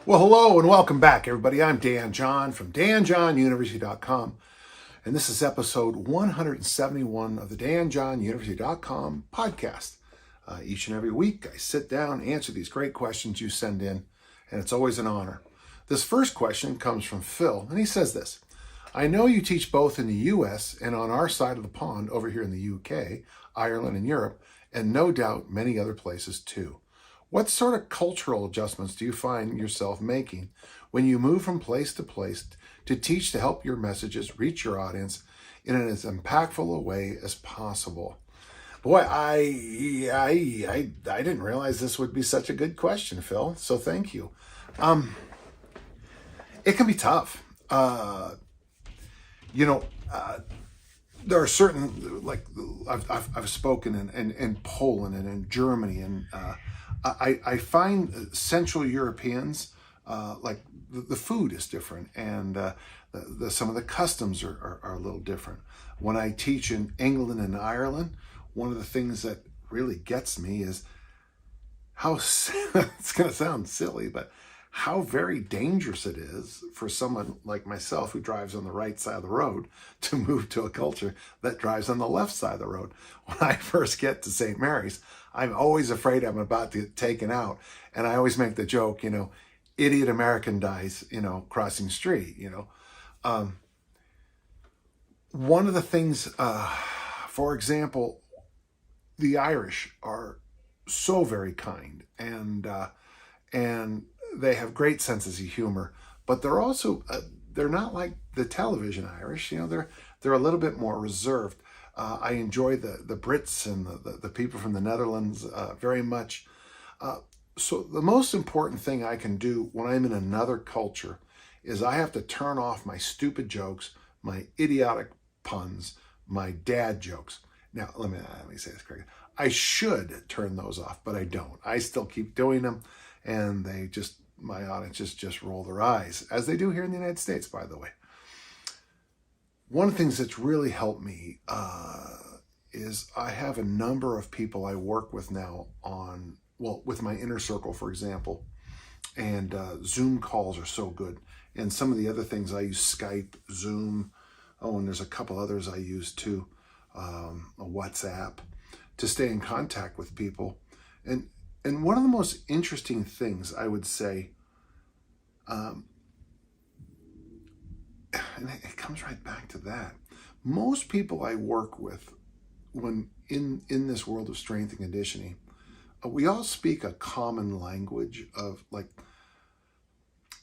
Well, hello and welcome back, everybody. I'm Dan John from danjohnuniversity.com, and this is episode 171 of the danjohnuniversity.com podcast. Each and every week, I sit down, answer these great questions you send in, and it's always an honor. This first question comes from Phil, and he says this: I know you teach both in the U.S. and on our side of the pond over here in the U.K., Ireland, and Europe, and no doubt many other places too. What sort of cultural adjustments do you find yourself making when you move from place to teach to help your messages reach your audience in as impactful a way as possible? Boy, I didn't realize this would be such a good question, Phil. So thank you. It can be tough. There are certain, like I've spoken in Poland and in Germany, and I find Central Europeans, like the food is different, and some of the customs are a little different. When I teach in England and Ireland, one of the things that really gets me is how, it's going to sound silly, but how very dangerous it is for someone like myself who drives on the right side of the road to move to a culture that drives on the left side of the road. When I first get to St. Mary's, I'm always afraid I'm about to get taken out. And I always make the joke, idiot American dies, crossing street, One of the things, for example, the Irish are so very kind, and they have great senses of humor, but they're also they're not like the television Irish. They're a little bit more reserved. I enjoy the Brits and the people from the Netherlands very much. So the most important thing I can do when I'm in another culture is I have to turn off my stupid jokes, my idiotic puns, my dad jokes. Now, let me say this correctly. I should turn those off, but I don't. I still keep doing them, and my audience just roll their eyes, as they do here in the United States, by the way. One of the things that's really helped me is I have a number of people I work with now with my inner circle, for example, and Zoom calls are so good. And some of the other things I use, Skype, Zoom, and there's a couple others I use too, a WhatsApp, to stay in contact with people. And one of the most interesting things I would say, and it comes right back to that. Most people I work with, when in this world of strength and conditioning, we all speak a common language of like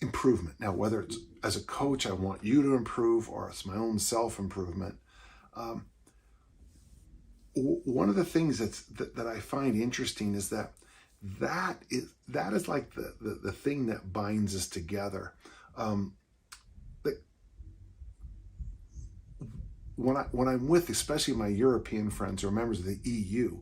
improvement. Now, whether it's as a coach, I want you to improve, or it's my own self-improvement. One of the things that I find interesting is that is like the thing that binds us together. When I'm with, especially my European friends or members of the EU,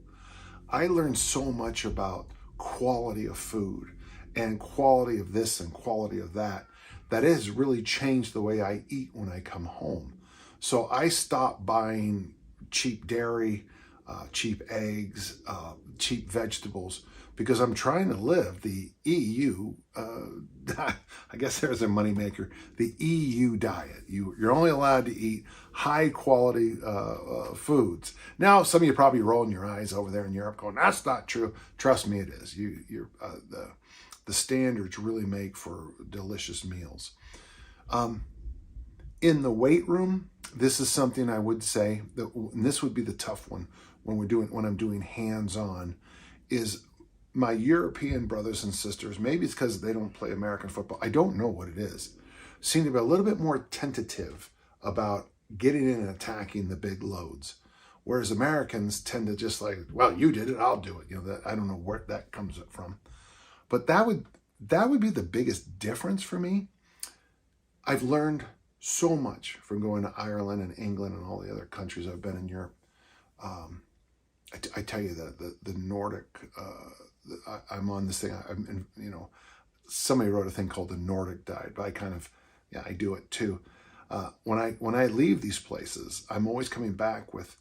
I learn so much about quality of food and quality of this and quality of that it has really changed the way I eat when I come home. So I stopped buying cheap dairy, cheap eggs, cheap vegetables, because I'm trying to live the EU, I guess there's a moneymaker, the EU diet. You're only allowed to eat high quality foods. Now, some of you probably rolling your eyes over there in Europe going, that's not true. Trust me, it is. The standards really make for delicious meals. In the weight room, this is something I would say, and this would be the tough one when I'm doing hands-on, is my European brothers and sisters, maybe it's because they don't play American football, I don't know what it is, seem to be a little bit more tentative about getting in and attacking the big loads. Whereas Americans tend to just like, well, you did it, I'll do it. I don't know where that comes from. But that would be the biggest difference for me. I've learned so much from going to Ireland and England and all the other countries I've been in Europe. I tell you the Nordic, I'm on this thing, somebody wrote a thing called the Nordic diet, but I do it too. When I leave these places, I'm always coming back with,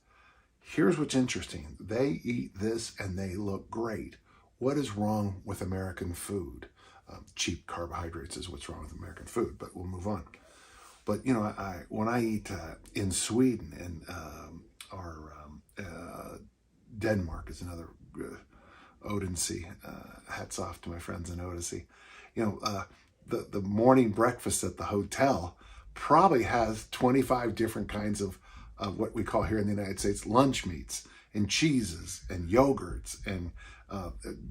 here's what's interesting. They eat this and they look great. What is wrong with American food? Cheap carbohydrates is what's wrong with American food, but we'll move on. But, you know, when I eat in Sweden and Denmark is another Odense, hats off to my friends in Odense. You know, the morning breakfast at the hotel probably has 25 different kinds of what we call here in the United States lunch meats and cheeses and yogurts and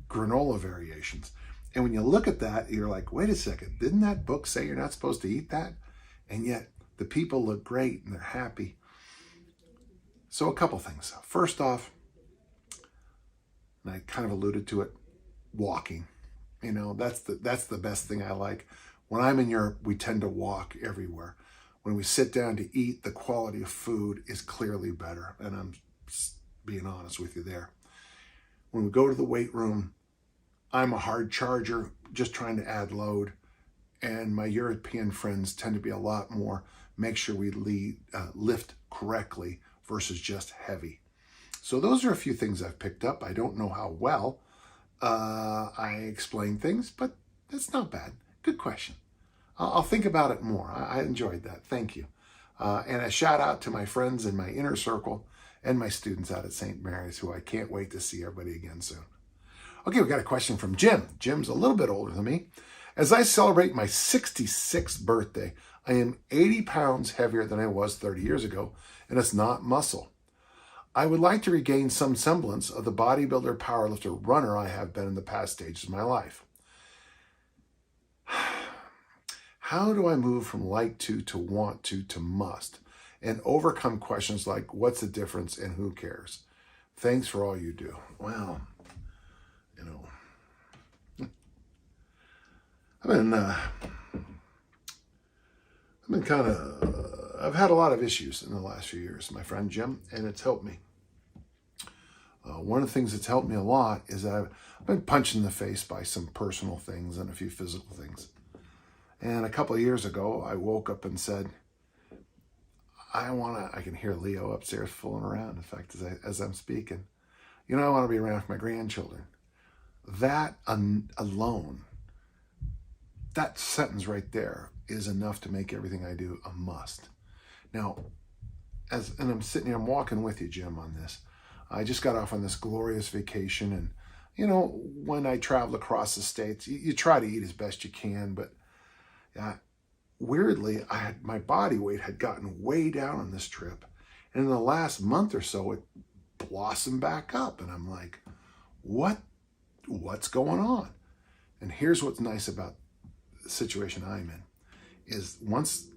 granola variations. And when you look at that, you're like, wait a second, didn't that book say you're not supposed to eat that? And yet the people look great and they're happy. So a couple things. First off, and I kind of alluded to it, walking. You know, that's the best thing I like. When I'm in Europe, we tend to walk everywhere. When we sit down to eat, the quality of food is clearly better. And I'm being honest with you there. When we go to the weight room, I'm a hard charger, just trying to add load. And my European friends tend to be a lot more, make sure we lift correctly versus just heavy. So those are a few things I've picked up. I don't know how well I explain things, but that's not bad. Good question. I'll think about it more. I enjoyed that. Thank you. And a shout out to my friends in my inner circle and my students out at St. Mary's, who I can't wait to see everybody again soon. Okay, we got a question from Jim. Jim's a little bit older than me. As I celebrate my 66th birthday, I am 80 pounds heavier than I was 30 years ago, and it's not muscle. I would like to regain some semblance of the bodybuilder, powerlifter, runner I have been in the past stages of my life. How do I move from like to want to must, and overcome questions like what's the difference and who cares? Thanks for all you do. Well, you know, I've had a lot of issues in the last few years, my friend Jim, and it's helped me. One of the things that's helped me a lot is that I've been punched in the face by some personal things and a few physical things. And a couple of years ago, I woke up and said, I can hear Leo upstairs fooling around, in fact, as I'm speaking. You know, I want to be around for my grandchildren. That alone, that sentence right there is enough to make everything I do a must. Now, and I'm sitting here, I'm walking with you, Jim, on this. I just got off on this glorious vacation, and, you know, when I travel across the States, you try to eat as best you can, but weirdly, my body weight had gotten way down on this trip, and in the last month or so, it blossomed back up, and I'm like, what's going on? And here's what's nice about the situation I'm in, is once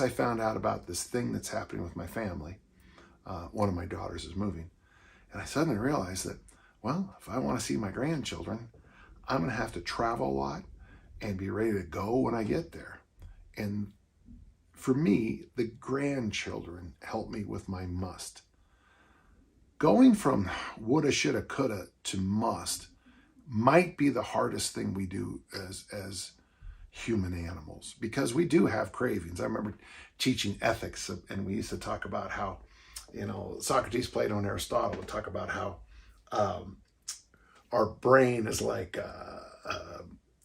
I found out about this thing that's happening with my family, one of my daughters is moving, and I suddenly realized that, well, if I want to see my grandchildren, I'm going to have to travel a lot and be ready to go when I get there. And for me, the grandchildren help me with my must. Going from woulda, shoulda, coulda to must might be the hardest thing we do as human animals, because we do have cravings. I remember teaching ethics, and we used to talk about how, you know, Socrates, Plato, and Aristotle would talk about how our brain is like,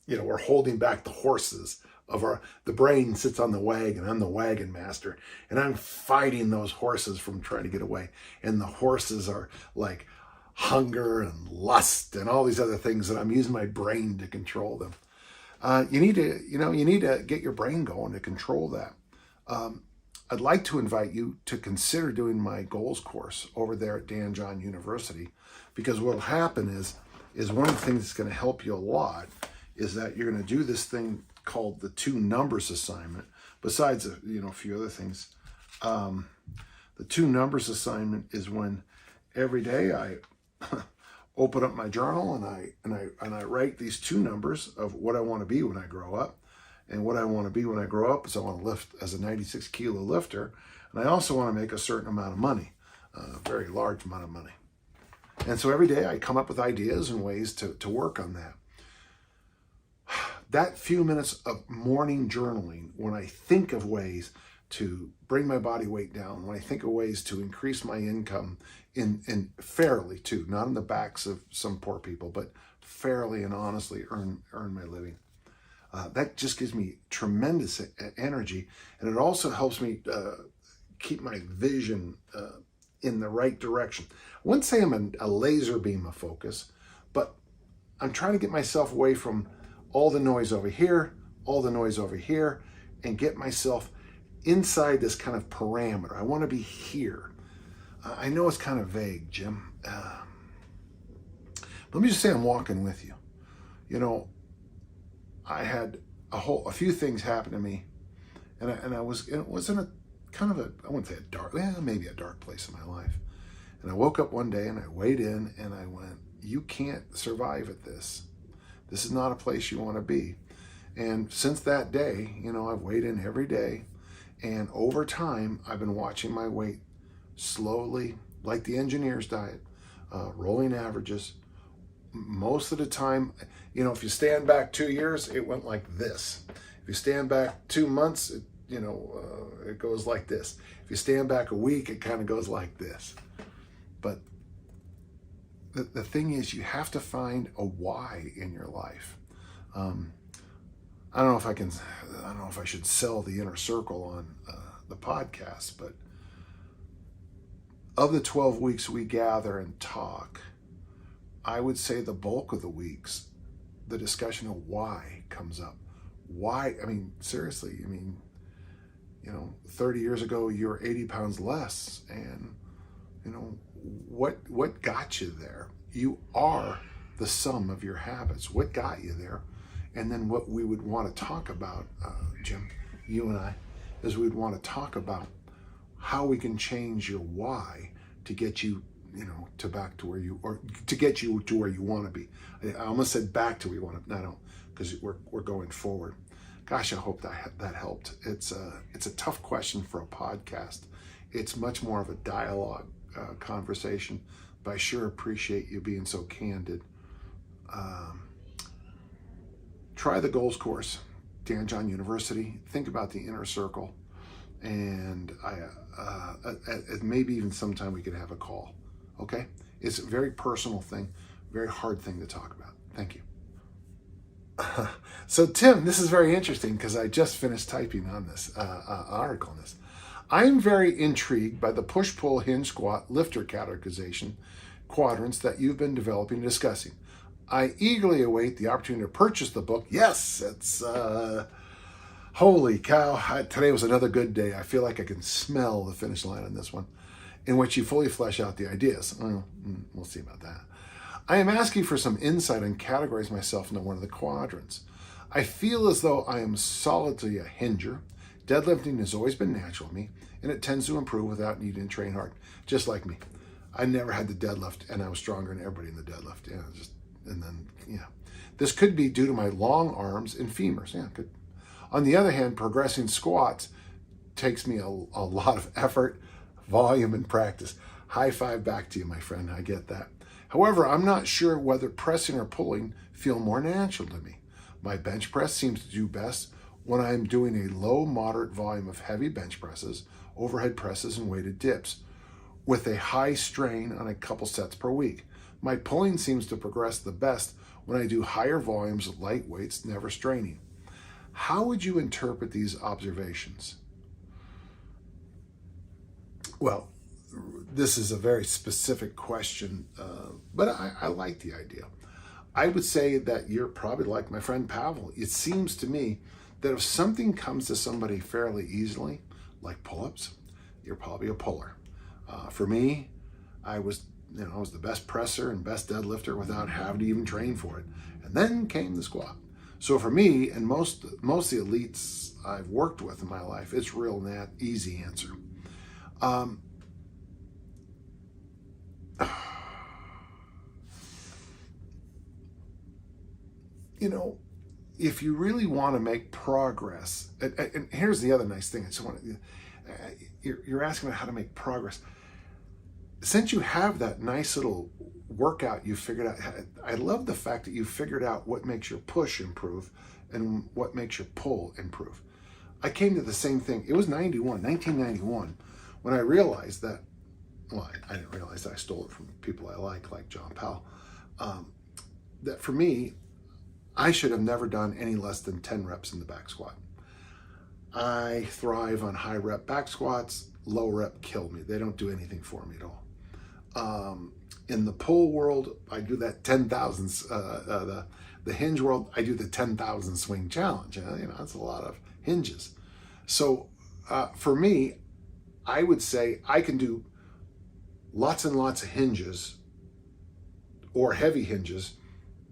you know, we're holding back the horses of the brain sits on the wagon. I'm the wagon master, and I'm fighting those horses from trying to get away. And the horses are like hunger and lust and all these other things, and I'm using my brain to control them. You need to get your brain going to control that. I'd like to invite you to consider doing my goals course over there at Dan John University, because what'll happen is one of the things that's going to help you a lot is that you're going to do this thing called the 2 numbers assignment, besides a few other things. The 2 numbers assignment is when every day I open up my journal and I write these 2 numbers of what I want to be when I grow up. And what I want to be when I grow up is I want to lift as a 96 kilo lifter, and I also want to make a certain amount of money, a very large amount of money. And so every day I come up with ideas and ways to work on that. That few minutes of morning journaling, when I think of ways to bring my body weight down, when I think of ways to increase my income in fairly too, not on the backs of some poor people, but fairly and honestly earn my living. That just gives me tremendous energy, and it also helps me keep my vision in the right direction. I wouldn't say I'm a laser beam of focus, but I'm trying to get myself away from all the noise over here, all the noise over here, and get myself inside this kind of parameter. I want to be here. I know it's kind of vague, Jim. Let me just say I'm walking with you. You know, I had a few things happen to me, and it was in a kind of I wouldn't say a dark, maybe a dark place in my life. And I woke up one day and I weighed in and I went, you can't survive at this. This is not a place you want to be. And since that day, you know, I've weighed in every day, and over time, I've been watching my weight slowly, like the engineer's diet, rolling averages. Most of the time, you know, if you stand back 2 years, it went like this. If you stand back 2 months, it goes like this. If you stand back a week, it kind of goes like this. But the thing is, you have to find a why in your life. I don't know if I should sell the inner circle on the podcast, but of the 12 weeks we gather and talk, I would say the bulk of the weeks, the discussion of why comes up. Why? I mean, seriously, 30 years ago, you were 80 pounds less. And, what got you there? You are the sum of your habits. What got you there? And then what we would want to talk about, Jim, you and I, is we'd want to talk about how we can change your why to get you to back to where you, or to get you to where you want to be. I almost said back to where you want to. I don't, because we're going forward. Gosh, I hope that helped. It's a tough question for a podcast. It's much more of a dialogue conversation, but I sure appreciate you being so candid. Try the goals course, Dan John University. Think about the inner circle, and maybe even sometime we could have a call. Okay? It's a very personal thing, very hard thing to talk about. Thank you. So Tim, this is very interesting because I just finished typing on this article on this. I'm very intrigued by the push-pull hinge squat lifter categorization quadrants that you've been developing and discussing. I eagerly await the opportunity to purchase the book. Yes, it's holy cow. Today was another good day. I feel like I can smell the finish line on this one, in which you fully flesh out the ideas. We'll see about that. I am asking for some insight on categorizing myself into one of the quadrants. I feel as though I am solidly a hinger. Deadlifting has always been natural to me, and it tends to improve without needing to train hard, just like me. I never had the deadlift, and I was stronger than everybody in the deadlift. This could be due to my long arms and femurs. Yeah, good. On the other hand, progressing squats takes me a lot of effort, volume, and practice. High five back to you, my friend. I get that. However, I'm not sure whether pressing or pulling feel more natural to me. My bench press seems to do best when I'm doing a low, moderate volume of heavy bench presses, overhead presses, and weighted dips, with a high strain on a couple sets per week. My pulling seems to progress the best when I do higher volumes of light weights, never straining. How would you interpret these observations? Well, this is a very specific question, but I like the idea. I would say that you're probably like my friend Pavel. It seems to me that if something comes to somebody fairly easily, like pull-ups, you're probably a puller. For me, I was the best presser and best deadlifter without having to even train for it. And then came the squat. So for me, and most of the elites I've worked with in my life, it's real easy answer. If you really want to make progress, and here's the other nice thing. I just want to, you're asking about how to make progress. Since you have that nice little workout you figured out, I love the fact that you figured out what makes your push improve and what makes your pull improve. I came to the same thing. It was 1991, when I realized that, well, I didn't realize that I stole it from people I like John Powell. that for me, I should have never done any less than 10 reps in the back squat. I thrive on high rep back squats. Low rep kill me. They don't do anything for me at all. In the pull world, I do that 10,000, the hinge world, I do the 10,000 swing challenge. That's a lot of hinges. So for me, I would say I can do lots and lots of hinges or heavy hinges,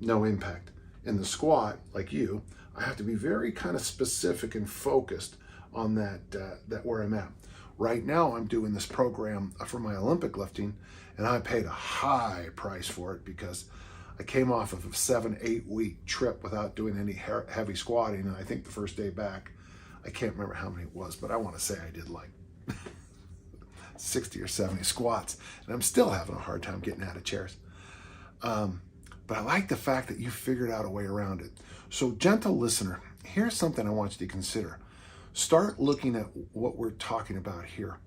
no impact. In the squat, like you, I have to be very kind of specific and focused on that where I'm at. Right now, I'm doing this program for my Olympic lifting, and I paid a high price for it because I came off of a 7-8 week trip without doing any heavy squatting, and I think the first day back, I can't remember how many it was, but I want to say I did like 60 or 70 squats, and I'm still having a hard time getting out of chairs. But I like the fact that you figured out a way around it. So, gentle listener, here's something I want you to consider. Start looking at what we're talking about here.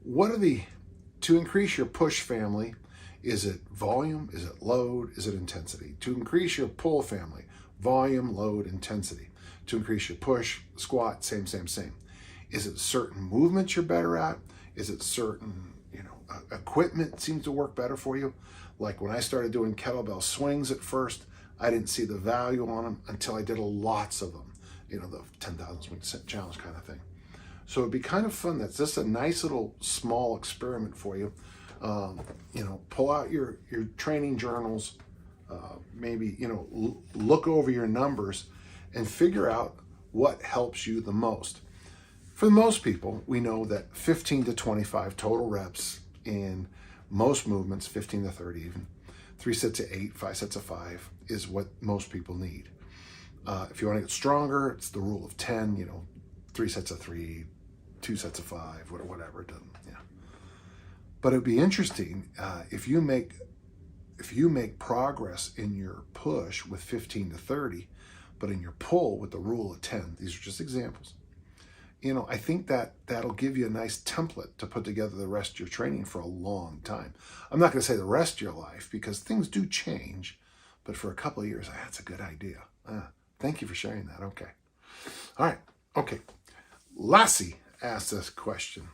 To increase your push family, is it volume, is it load, is it intensity? To increase your pull family, volume, load, intensity. To increase your push, squat, same. Is it certain movements you're better at? Is it certain, equipment seems to work better for you? Like when I started doing kettlebell swings at first, I didn't see the value on them until I did lots of them, the 10,000 swing challenge kind of thing. So it'd be kind of fun. That's just a nice little small experiment for you. Pull out your training journals, maybe, look over your numbers and figure out what helps you the most. For most people, we know that 15 to 25 total reps in most movements, 15 to 30 even, 3 sets of 8, 5 sets of 5 is what most people need. If you want to get stronger, it's the rule of 10, 3 sets of 3, 2 sets of 5, whatever it doesn't, But it'd be interesting if you make progress in your push with 15 to 30, but in your pull with the rule of 10. These are just examples. I think that'll give you a nice template to put together the rest of your training for a long time. I'm not going to say the rest of your life because things do change, but for a couple of years, that's a good idea. Thank you for sharing that. Okay. All right. Okay. Lassie asked us a question.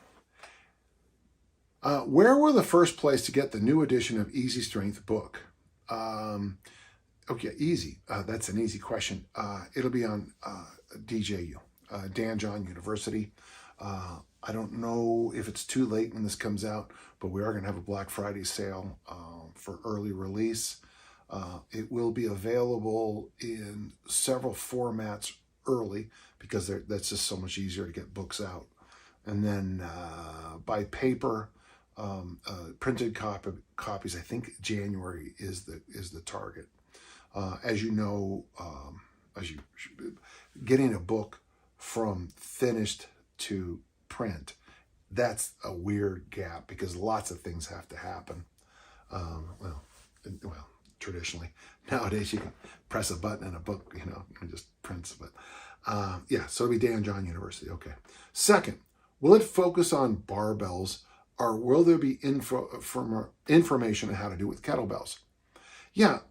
Where were the first place to get the new edition of Easy Strength book? Okay, easy. That's an easy question. It'll be on DJU. Dan John University. I don't know if it's too late when this comes out, but we are going to have a Black Friday sale for early release. It will be available in several formats early because that's just so much easier to get books out. And then by paper, printed copies, I think January is the target. As you know, getting a book from finished to print, that's a weird gap because lots of things have to happen. Traditionally, nowadays you can press a button in a book, and just prints. But so it'll be Dan John University. Okay. Second, will it focus on barbells, or will there be information on how to do it with kettlebells? Yeah.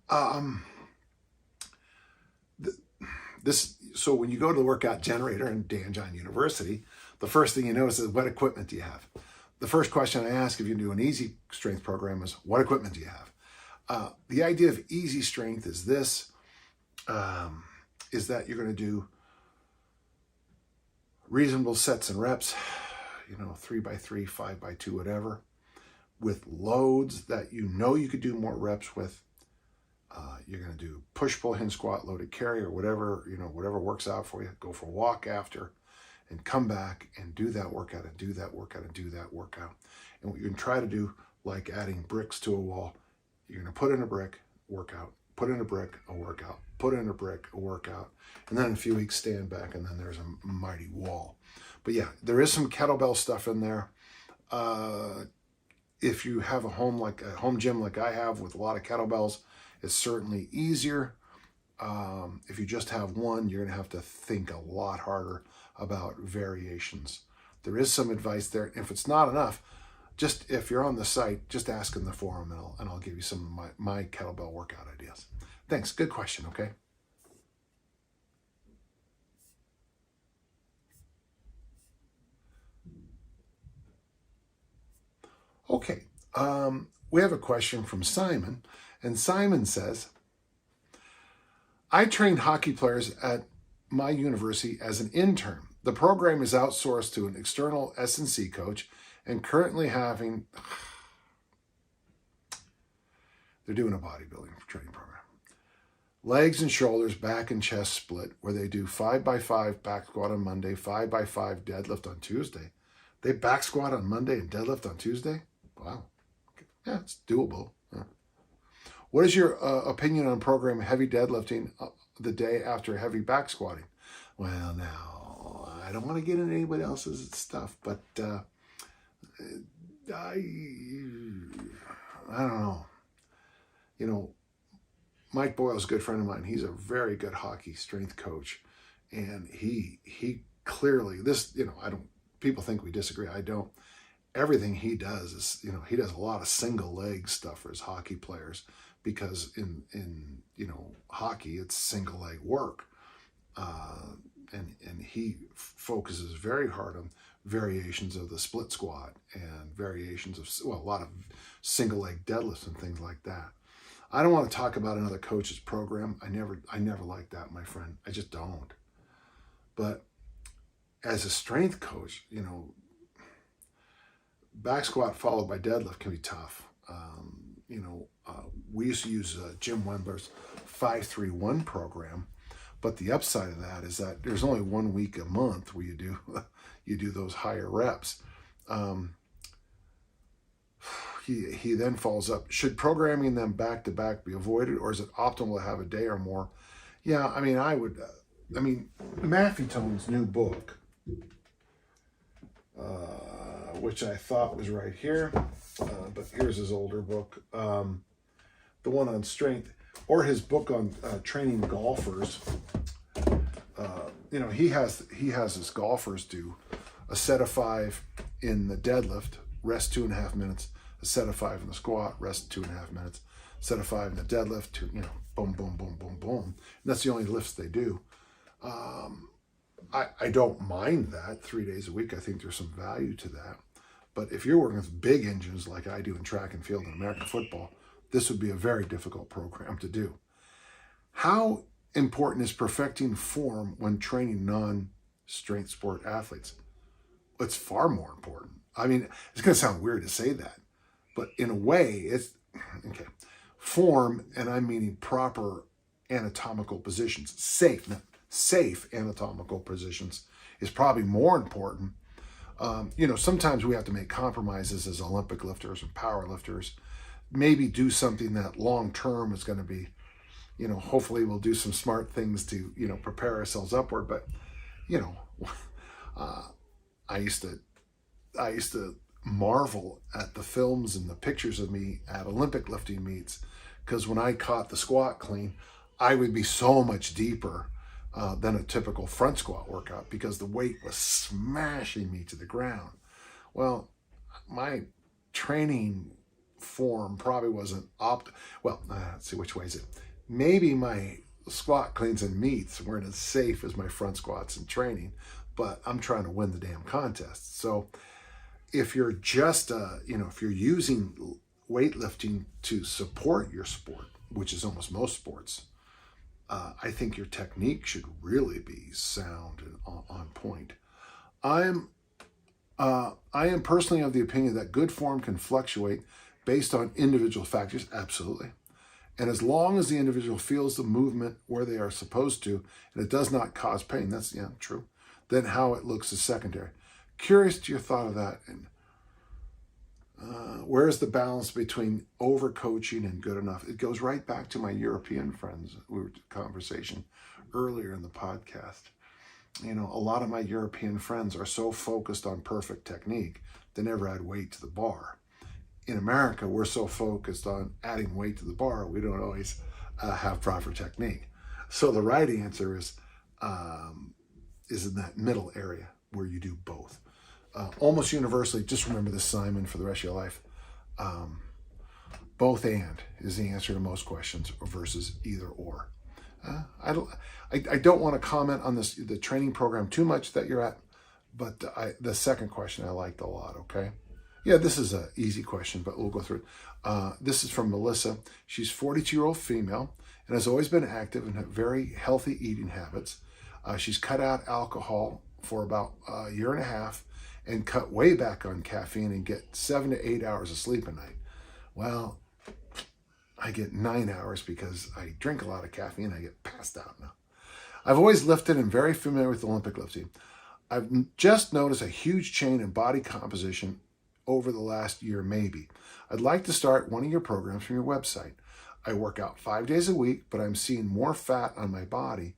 So when you go to the workout generator in Dan John University, the first thing you notice is what equipment do you have? The first question I ask if you do an easy strength program is what equipment do you have? The idea of easy strength is this, is that you're going to do reasonable sets and reps, 3x3, 5x2, whatever, with loads that you could do more reps with. You're going to do push, pull, hinge, squat, loaded carry, or whatever works out for you. Go for a walk after and come back and do that workout and do that workout and do that workout. And what you can try to do, like adding bricks to a wall, you're going to put in a brick, workout, put in a brick, a workout, put in a brick, a workout, and then in a few weeks stand back and then there's a mighty wall. But yeah, there is some kettlebell stuff in there. If you have a home gym like I have with a lot of kettlebells, it's certainly easier. If you just have one, you're going to have to think a lot harder about variations. There is some advice there. If it's not enough, just if you're on the site, just ask in the forum, and I'll give you some of my kettlebell workout ideas. Thanks. Good question. Okay. Okay. We have a question from Simon, and Simon says, I trained hockey players at my university as an intern. The program is outsourced to an external S&C coach, and currently they're doing a bodybuilding training program. Legs and shoulders, back and chest split, where they do 5x5 back squat on Monday, 5x5 deadlift on Tuesday. They back squat on Monday and deadlift on Tuesday? Wow. Yeah, it's doable. Yeah. What is your opinion on program heavy deadlifting the day after heavy back squatting? Well, now, I don't want to get into anybody else's stuff, but I don't know. You know, Mike Boyle's a good friend of mine. He's a very good hockey strength coach, and he clearly, people think we disagree. I don't. Everything he does is, he does a lot of single leg stuff for his hockey players, because in hockey, it's single leg work. And he focuses very hard on variations of the split squat and variations of, a lot of single leg deadlifts and things like that. I don't want to talk about another coach's program. I never liked that, my friend. I just don't. But as a strength coach, back squat followed by deadlift can be tough. We used to use Jim Wendler's 5-3-1 program, but the upside of that is that there's only 1 week a month where you do those higher reps. He then follows up, should programming them back to back be avoided, or is it optimal to have a day or more? Yeah, Matthew Tone's new book, which I thought was right here, but here's his older book, the one on strength, or his book on training golfers. He has his golfers do a set of 5 in the deadlift, rest 2.5 minutes, a set of 5 in the squat, rest 2.5 minutes, set of 5 in the deadlift, boom, boom, boom, boom, boom. And that's the only lifts they do. I don't mind that 3 days a week. I think there's some value to that. But if you're working with big engines like I do in track and field and American football, this would be a very difficult program to do. How important is perfecting form when training non-strength sport athletes? It's far more important. It's going to sound weird to say that, but in a way, it's okay. Form, and I'm meaning proper anatomical positions, safe anatomical positions, is probably more important. Sometimes we have to make compromises as Olympic lifters and power lifters. Maybe do something that long term is going to be, hopefully we'll do some smart things to, prepare ourselves upward. But, I used to marvel at the films and the pictures of me at Olympic lifting meets, because when I caught the squat clean, I would be so much deeper than a typical front squat workout, because the weight was smashing me to the ground. Well, my training form probably wasn't let's see, which way is it? Maybe my squat cleans and meets weren't as safe as my front squats in training, but I'm trying to win the damn contest. So if you're just, if you're using weightlifting to support your sport, which is almost most sports, I think your technique should really be sound and on point. I am personally of the opinion that good form can fluctuate based on individual factors, absolutely. And as long as the individual feels the movement where they are supposed to, and it does not cause pain, that's, true, then how it looks is secondary. Curious to your thought of that. And where's the balance between overcoaching and good enough? It goes right back to my European friends. We were conversation earlier in the podcast. A lot of my European friends are so focused on perfect technique, they never add weight to the bar. In America, we're so focused on adding weight to the bar, we don't always have proper technique. So the right answer is in that middle area where you do both. almost universally, just remember this, Simon, for the rest of your life. Both and is the answer to most questions versus either or. I don't want to comment on the training program too much that you're at, but the second question I liked a lot, okay? Yeah, this is an easy question, but we'll go through it. This is from Melissa. She's 42-year-old female and has always been active and have very healthy eating habits. She's cut out alcohol for about a year and a half and cut way back on caffeine and get 7 to 8 hours of sleep a night. Well, I get 9 hours because I drink a lot of caffeine. I get passed out now. I've always lifted and very familiar with Olympic lifting. I've just noticed a huge change in body composition over the last year, maybe. I'd like to start one of your programs from your website. I work out 5 days a week, but I'm seeing more fat on my body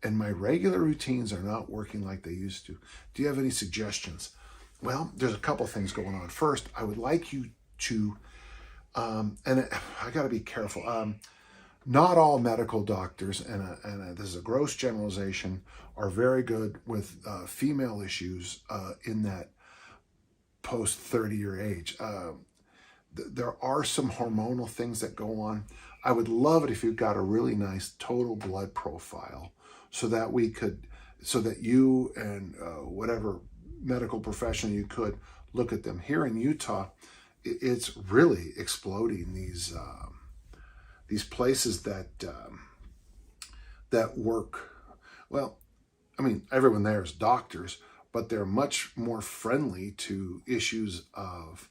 and my regular routines are not working like they used to. Do you have any suggestions? Well, there's a couple things going on. First, I would like you to, and I got to be careful. Not all medical doctors, and this is a gross generalization, are very good with female issues in that post 30-year age. There are some hormonal things that go on. I would love it if you got a really nice total blood profile so that you and whatever medical professional you could look at them. Here in Utah, it's really exploding these places that work. Well, I mean, everyone there is doctors, but they're much more friendly to issues of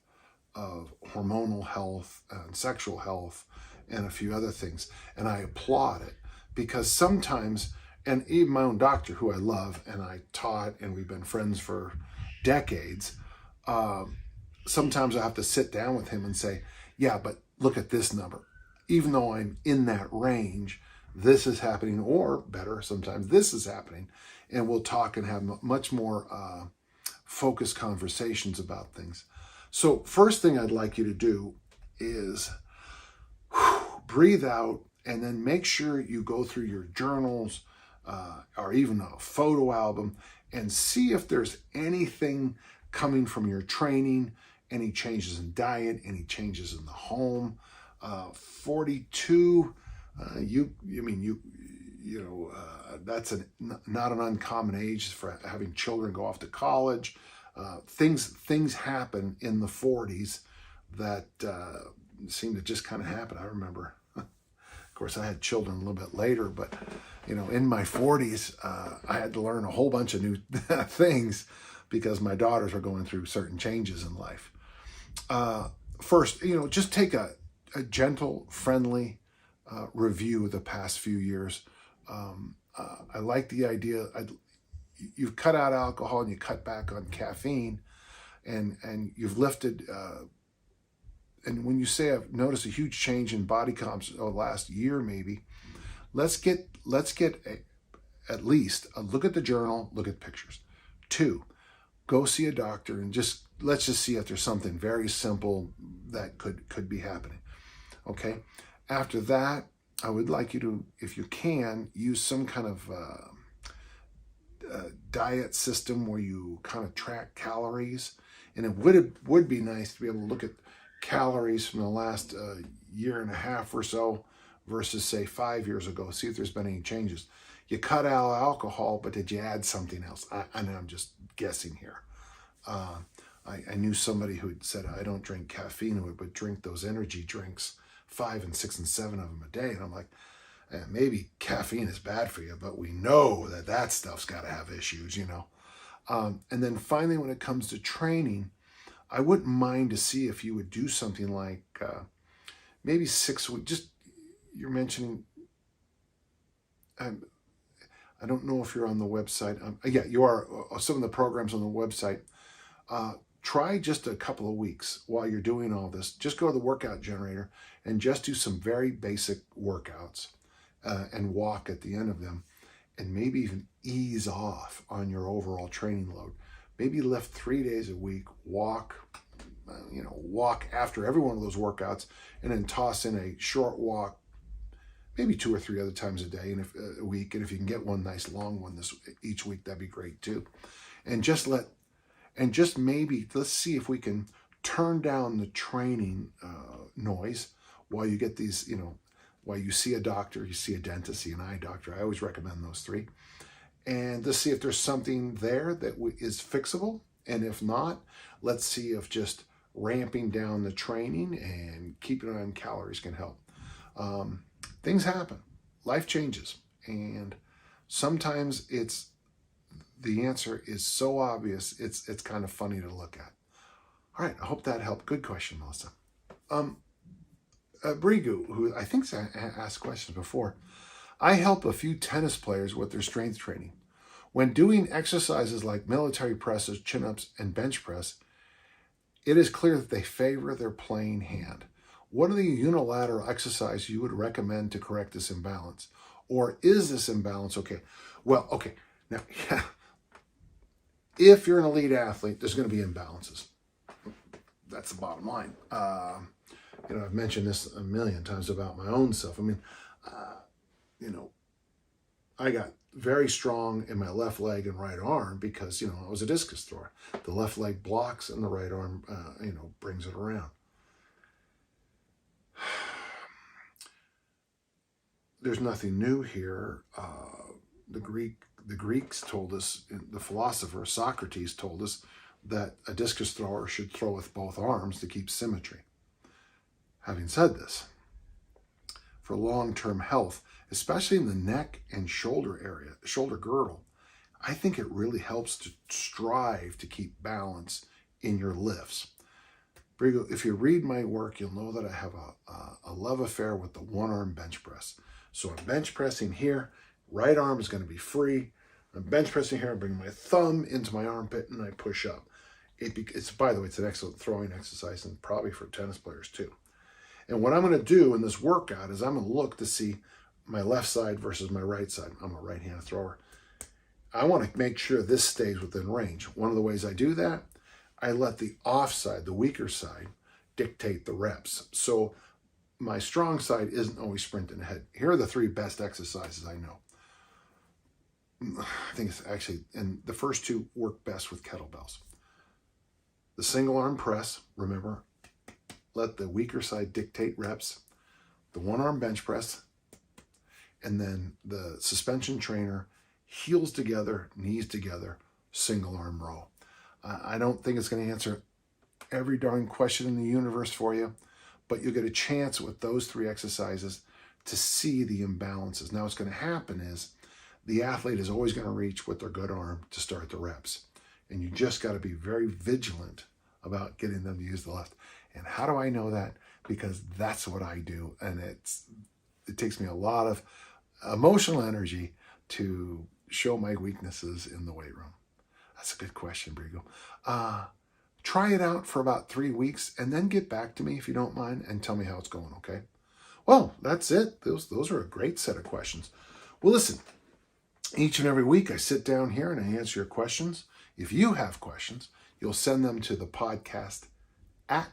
hormonal health and sexual health and a few other things. And I applaud it because sometimes, and even my own doctor, who I love and I taught and we've been friends for decades, sometimes I have to sit down with him and say, yeah, but look at this number. Even though I'm in that range, this is happening, or better, sometimes this is happening. And we'll talk and have much more focused conversations about things. So first thing I'd like you to do is breathe out and then make sure you go through your journals or even a photo album and see if there's anything coming from your training, any changes in diet, any changes in the home. 42, that's not an uncommon age for having children go off to college. Things happen in the 40s that seem to just kind of happen. I remember, of course, I had children a little bit later, but in my 40s, I had to learn a whole bunch of new things because my daughters were going through certain changes in life. First, just take a gentle, friendly review of the past few years. I like the idea. You've cut out alcohol and you cut back on caffeine, and you've lifted. And when you say I've noticed a huge change in body comps over the last year, maybe, let's get at least a look at the journal, look at pictures. 2, go see a doctor and let's just see if there's something very simple that could be happening. Okay. After that, I would like you to, if you can, use some kind of diet system where you kind of track calories. And it would be nice to be able to look at calories from the last year and a half or so versus, say, 5 years ago, see if there's been any changes. You cut out alcohol, but did you add something else? I know I'm just guessing here. I knew somebody who had said, I don't drink caffeine, who would drink those energy drinks, 5 and 6 and 7 of them a day. And I'm like, maybe caffeine is bad for you, but we know that stuff's got to have issues, And then finally, when it comes to training, I wouldn't mind to see if you would do something like maybe 6 weeks. Just, you're mentioning, I don't know if you're on the website. Yeah, you are. Some of the programs on the website. Try just a couple of weeks while you're doing all this. Just go to the workout generator and just do some very basic workouts and walk at the end of them, and maybe even ease off on your overall training load. Maybe lift 3 days a week, walk after every one of those workouts, and then toss in a short walk, maybe 2 or 3 other times a day and a week. And if you can get one nice long one each week, that'd be great too. And just let And just maybe, let's see if we can turn down the training noise while you get these, while you see a doctor, you see a dentist, see an eye doctor. I always recommend those three. And let's see if there's something there that is fixable. And if not, let's see if just ramping down the training and keeping it on calories can help. Things happen. Life changes. And sometimes the answer is so obvious, it's kind of funny to look at. All right, I hope that helped. Good question, Melissa. Brigu, who I think asked questions before. I help a few tennis players with their strength training. When doing exercises like military presses, chin-ups, and bench press, it is clear that they favor their playing hand. What are the unilateral exercises you would recommend to correct this imbalance? Or is this imbalance okay? Well, okay. Now, yeah, if you're an elite athlete, there's going to be imbalances. That's the bottom line. I've mentioned this a million times about my own self. I mean, I got very strong in my left leg and right arm because, I was a discus thrower. The left leg blocks and the right arm, brings it around. There's nothing new here. The Greeks told us, the philosopher Socrates told us that a discus thrower should throw with both arms to keep symmetry. Having said this, for long-term health, especially in the neck and shoulder area, shoulder girdle, I think it really helps to strive to keep balance in your lifts. Brigo, if you read my work, you'll know that I have a love affair with the one-arm bench press. So I'm bench pressing here, right arm is going to be free. I'm bench pressing here, I bring my thumb into my armpit and I push up. It's, by the way, it's an excellent throwing exercise and probably for tennis players too. And what I'm going to do in this workout is I'm going to look to see my left side versus my right side. I'm a right-handed thrower. I want to make sure this stays within range. One of the ways I do that, I let the off side, the weaker side, dictate the reps. So my strong side isn't always sprinting ahead. Here are the three best exercises I know. I think it's actually, and the first two work best with kettlebells. The single arm press, remember, let the weaker side dictate reps. The one arm bench press, and then the suspension trainer, heels together, knees together, single arm row. I don't think it's going to answer every darn question in the universe for you, but you'll get a chance with those three exercises to see the imbalances. Now what's going to happen is the athlete is always going to reach with their good arm to start the reps. And you just got to be very vigilant about getting them to use the left. And how do I know that? Because that's what I do. And it takes me a lot of emotional energy to show my weaknesses in the weight room. That's a good question, Brigo. Try it out for about 3 weeks and then get back to me if you don't mind and tell me how it's going, okay? Well, that's it. Those are a great set of questions. Well, listen, each and every week I sit down here and I answer your questions. If you have questions, you'll send them to the podcast at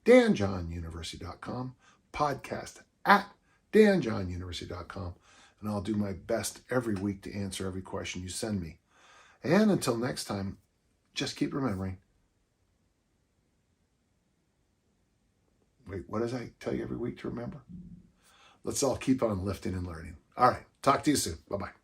danjohnuniversity.com, podcast at danjohnuniversity.com, and I'll do my best every week to answer every question you send me. And until next time, just keep remembering. Wait, what does I tell you every week to remember? Let's all keep on lifting and learning. All right, talk to you soon. Bye-bye.